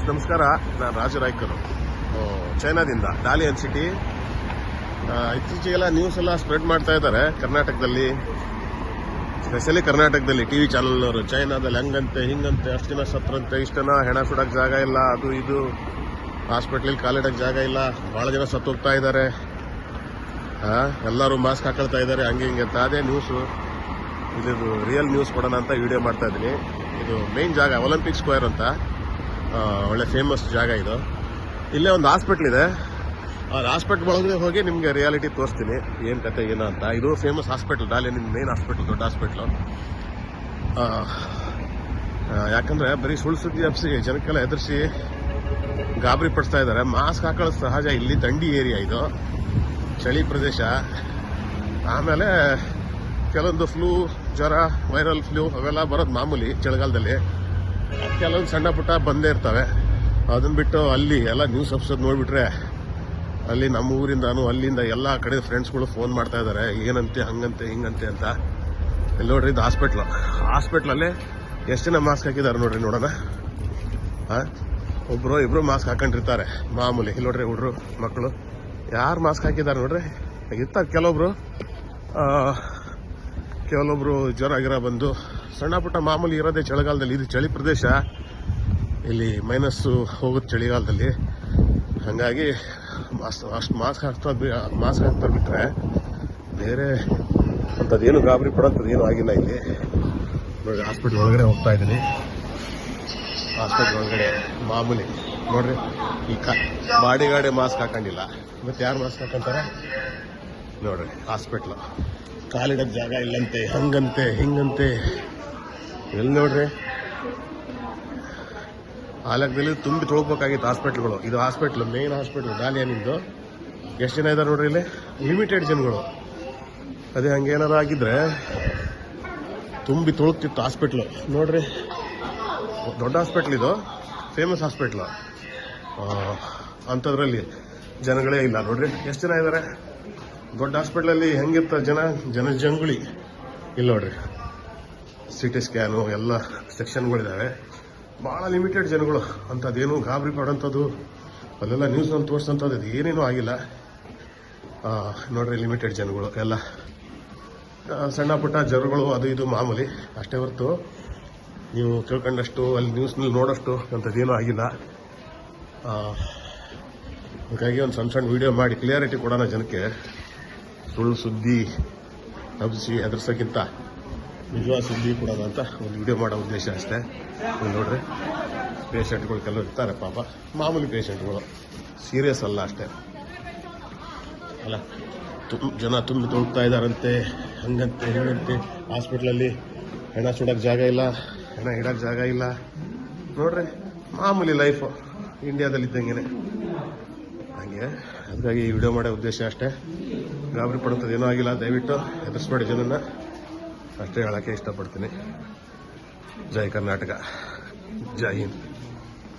ನಮಸ್ಕಾರ. ನಾನು Raju ರಾಯ್ಕರು, ಚೈನಾದಿಂದ, ಡಾಲಿಯನ್ city. ಇತ್ತೀಚೆಗೆಲ್ಲ news ಎಲ್ಲ ಸ್ಪ್ರೆಡ್ ಮಾಡ್ತಾ ಇದ್ದಾರೆ ಕರ್ನಾಟಕದಲ್ಲಿ, ಸ್ಪೆಷಲಿ ಕರ್ನಾಟಕದಲ್ಲಿ ಟಿವಿ ಚಾನಲ್ನವರು. ಚೈನಾದಲ್ಲಿ ಹಂಗಂತೆ ಹಿಂಗಂತೆ, ಅಷ್ಟು ಜನ ಸತ್ರಂತೆ, ಇಷ್ಟು ಜನ ಹೆಣ ಸುಡಕ್ಕೆ ಜಾಗ ಇಲ್ಲ, ಅದು ಇದು, ಹಾಸ್ಪಿಟ್ಲಲ್ಲಿ ಕಾಲಿಡಕ್ಕೆ ಜಾಗ ಇಲ್ಲ, ಭಾಳ ಜನ ಸತ್ತೋಗ್ತಾ ಇದ್ದಾರೆ, ಎಲ್ಲರೂ ಮಾಸ್ಕ್ ಹಾಕೊಳ್ತಾ ಇದ್ದಾರೆ, ಹಂಗೆ ಹಿಂಗೆ ಅಂತ. ಅದೇ ನ್ಯೂಸು. ಇದು ರಿಯಲ್ ನ್ಯೂಸ್ ಕೊಡೋಣ ಅಂತ ವಿಡಿಯೋ ಮಾಡ್ತಾ ಇದ್ದೀನಿ. ಇದು ಮೇನ್ ಜಾಗ ಒಲಿಂಪಿಕ್ ಸ್ಕ್ವೇರ್ ಅಂತ, ಒಳ್ಳೆ ಫೇಮಸ್ ಜಾಗ ಇದು. ಇಲ್ಲೇ ಒಂದು ಹಾಸ್ಪಿಟ್ಲ್ ಇದೆ. ಆ ಹಾಸ್ಪಿಟ್ಲ್ ಒಳಗೆ ಹೋಗಿ ನಿಮಗೆ ರಿಯಾಲಿಟಿ ತೋರಿಸ್ತೀನಿ, ಏನು ಕತೆ ಏನೋ ಅಂತ. ಇದು ಫೇಮಸ್ ಹಾಸ್ಪಿಟ್ಲ್, ಡಾಲಿಯನ್ ಮೇನ್ ಹಾಸ್ಪಿಟ್ಲ್, ದೊಡ್ಡ ಹಾಸ್ಪಿಟ್ಲು. ಯಾಕಂದರೆ ಬರೀ ಸುಳ್ಳು ಸುದ್ದಿ ಹಬ್ಸಿ ಜನಕ್ಕೆಲ್ಲ ಎದುರಿಸಿ ಗಾಬರಿ ಪಡಿಸ್ತಾ ಇದ್ದಾರೆ. ಮಾಸ್ಕ್ ಹಾಕೊಳ್ಳೋದು ಸಹಜ, ಇಲ್ಲಿ ದಂಡಿ ಏರಿಯಾ, ಇದು ಚಳಿ ಪ್ರದೇಶ. ಆಮೇಲೆ ಕೆಲವೊಂದು ಫ್ಲೂ, ಜ್ವರ, ವೈರಲ್ ಫ್ಲೂ ಅವೆಲ್ಲ ಬರೋದು ಮಾಮೂಲಿ ಚಳಿಗಾಲದಲ್ಲಿ. ಕೆಲವೊಂದು ಸಣ್ಣ ಪುಟ್ಟ ಬಂದೇ ಇರ್ತವೆ. ಅದನ್ನ ಬಿಟ್ಟು ಅಲ್ಲಿ ಎಲ್ಲ ನ್ಯೂಸ್ ಎಪಿಸೋಡ್ ನೋಡಿಬಿಟ್ರೆ, ಅಲ್ಲಿ ನಮ್ಮ ಊರಿಂದಾನು ಅಲ್ಲಿಂದ ಎಲ್ಲ ಕಡೆ ಫ್ರೆಂಡ್ಸ್ಗಳು ಫೋನ್ ಮಾಡ್ತಾ ಇದ್ದಾರೆ, ಏನಂತೆ ಹಂಗಂತೆ ಹಿಂಗಂತೆ ಅಂತ. ಇಲ್ಲಿ ನೋಡ್ರಿ, ಇದು ಹಾಸ್ಪಿಟ್ಲಲ್ಲಿ ಎಷ್ಟು ಜನ ಮಾಸ್ಕ್ ಹಾಕಿದ್ದಾರೆ ನೋಡ್ರಿ, ನೋಡೋಣ. ಒಬ್ಬರು ಇಬ್ಬರು ಮಾಸ್ಕ್ ಹಾಕೊಂಡಿರ್ತಾರೆ ಮಾಮೂಲಿ. ಇಲ್ಲಿ ನೋಡ್ರಿ, ಹುಡ್ರು ಮಕ್ಕಳು ಯಾರು ಮಾಸ್ಕ್ ಹಾಕಿದ್ದಾರೆ ನೋಡ್ರಿ. ಇರ್ತಾರೆ ಕೆಲವೊಬ್ರು ಜ್ವರ ಗಿರ ಬಂದು, ಸಣ್ಣ ಪುಟ್ಟ ಮಾಮೂಲಿ ಇರೋದೇ ಚಳಿಗಾಲದಲ್ಲಿ. ಇದು ಚಳಿ ಪ್ರದೇಶ, ಇಲ್ಲಿ ಮೈನಸ್ಸು ಹೋಗುತ್ತೆ ಚಳಿಗಾಲದಲ್ಲಿ. ಹಾಗಾಗಿ ಅಷ್ಟು ಮಾಸ್ಕ್ ಹಾಕ್ತಾರೆ ಬಿಟ್ಟರೆ ಬೇರೆ ಅಂಥದ್ದೇನು ಗಾಬರಿ ಪಡೋಂಥದ್ದು ಏನೂ ಆಗಿಲ್ಲ ಇಲ್ಲಿ. ನೋಡಿ, ಹಾಸ್ಪಿಟ್ಲ್ ಒಳಗಡೆ ಹೋಗ್ತಾ ಇದ್ದೀನಿ. ಹಾಸ್ಪಿಟ್ಲ್ ಒಳಗಡೆ ಮಾಮೂಲಿ ನೋಡ್ರಿ, ಈ ಬಾಡಿಗಾಡೆ ಮಾಸ್ಕ್ ಹಾಕೊಂಡಿಲ್ಲ, ಮತ್ತೆ ಯಾರು ಮಾಸ್ಕ್ ಹಾಕೊಂತಾರೆ ನೋಡ್ರಿ. ಹಾಸ್ಪಿಟ್ಲು ಕಾಲಿಡಕ್ಕೆ ಜಾಗ ಇಲ್ಲಂತೆ, ಹಂಗಂತೆ ಹಿಂಗಂತೆ. ಎಲ್ಲಿ ನೋಡ್ರಿ, ಆ ಲೆಕ್ಕದಲ್ಲಿ ತುಂಬಿ ತೊಳ್ಬೇಕಾಗಿತ್ತು ಹಾಸ್ಪಿಟ್ಲ್ಗಳು. ಇದು ಹಾಸ್ಪಿಟ್ಲು, ಮೇನ್ ಹಾಸ್ಪಿಟ್ಲು ಡಾಲಿಯನಿಂದು. ಎಷ್ಟು ಜನ ಇದ್ದಾರೆ ನೋಡ್ರಿ ಇಲ್ಲಿ, ಲಿಮಿಟೆಡ್ ಜನಗಳು. ಅದೇ ಹಂಗೇನಾರು ಆಗಿದ್ರೆ ತುಂಬಿ ತೊಳಗ್ತಿತ್ತು ಹಾಸ್ಪಿಟ್ಲು. ನೋಡ್ರಿ, ದೊಡ್ಡ ಹಾಸ್ಪಿಟ್ಲ್ ಇದು, ಫೇಮಸ್ ಹಾಸ್ಪಿಟ್ಲು. ಅಂಥದ್ರಲ್ಲಿ ಜನಗಳೇ ಇಲ್ಲ ನೋಡ್ರಿ, ಎಷ್ಟು ಜನ ಇದ್ದಾರೆ. ದೊಡ್ಡ ಹಾಸ್ಪಿಟ್ಲಲ್ಲಿ ಹೆಂಗಿರ್ತಾರೆ ಜಂಗುಳಿ. ಇಲ್ಲಿ ನೋಡ್ರಿ, ಸಿಟಿ ಸ್ಕ್ಯಾನು ಎಲ್ಲ ಸೆಕ್ಷನ್ಗಳಿದ್ದಾವೆ, ಭಾಳ ಲಿಮಿಟೆಡ್ ಜನಗಳು. ಅಂಥದ್ದೇನು ಗಾಬರಿ ಪಡೋಂಥದ್ದು, ಅಲ್ಲೆಲ್ಲ ನ್ಯೂಸ್ನಲ್ಲಿ ತೋರಿಸೋಂಥದ್ದು ಇದು ಏನೇನೂ ಆಗಿಲ್ಲ. ನೋಡ್ರಿ, ಲಿಮಿಟೆಡ್ ಜನಗಳು ಎಲ್ಲ, ಸಣ್ಣ ಪುಟ್ಟ ಜ್ವರಗಳು ಅದು ಇದು ಮಾಮೂಲಿ ಅಷ್ಟೇ ಹೊರತು ನೀವು ತಿಳ್ಕೊಂಡಷ್ಟು, ಅಲ್ಲಿ ನ್ಯೂಸ್ನಲ್ಲಿ ನೋಡೋಷ್ಟು ಅಂಥದ್ದೇನೂ ಆಗಿಲ್ಲ. ಹಾಗಾಗಿ ಒಂದು ಸಣ್ಣ ವಿಡಿಯೋ ಮಾಡಿ ಕ್ಲಿಯಾರಿಟಿ ಕೊಡೋಣ ಜನಕ್ಕೆ. ಸುಳ್ಳು ಸುದ್ದಿ ಹಬ್ಬಿಸಿ ಹೆದರ್ಸೋಕ್ಕಿಂತ ನಿಜವಾದ ಸುದ್ದಿ ಕೊಡೋಣ ಅಂತ ಒಂದು ವಿಡಿಯೋ ಮಾಡೋ ಉದ್ದೇಶ ಅಷ್ಟೇ. ನೀವು ನೋಡ್ರಿ, ಪೇಷಂಟ್ಗಳು ಕೆಲವರು ಇರ್ತಾರೆ ಪಾಪ, ಮಾಮೂಲಿ ಪೇಷಂಟ್ಗಳು, ಸೀರಿಯಸ್ ಅಲ್ಲ ಅಷ್ಟೇ ಅಲ್ಲ. ಜನ ತುಂಬಿ ತೊಳ್ತಾ ಇದ್ದಾರಂತೆ, ಹಂಗಂತೆ ಹಿಂಗಂತೆ. ಹಾಸ್ಪಿಟ್ಲಲ್ಲಿ ಹೆಣ ಸುಡೋಕ್ಕೆ ಜಾಗ ಇಲ್ಲ, ಹೆಣ ಇಡೋಕ್ಕೆ ಜಾಗ ಇಲ್ಲ. ನೋಡ್ರಿ, ಮಾಮೂಲಿ ಲೈಫು ಇಂಡಿಯಾದಲ್ಲಿ ಇದ್ದಂಗೆ ಹಾಗೆ. ಹಾಗಾಗಿ ಈ ವಿಡಿಯೋ ಮಾಡೋ ಉದ್ದೇಶ ಅಷ್ಟೇ. ಗಾಬರಿ ಪಡುವಂಥದ್ದು ಏನೂ ಆಗಿಲ್ಲ. ದಯವಿಟ್ಟು ಹೆದರ್ಸ್ಬೇಡಿ ಜನನ್ನ, ಅಷ್ಟೇ ಹೇಳೋಕ್ಕೆ ಇಷ್ಟಪಡ್ತೀನಿ. ಜೈ ಕರ್ನಾಟಕ, ಜೈ ಹಿಂದ್.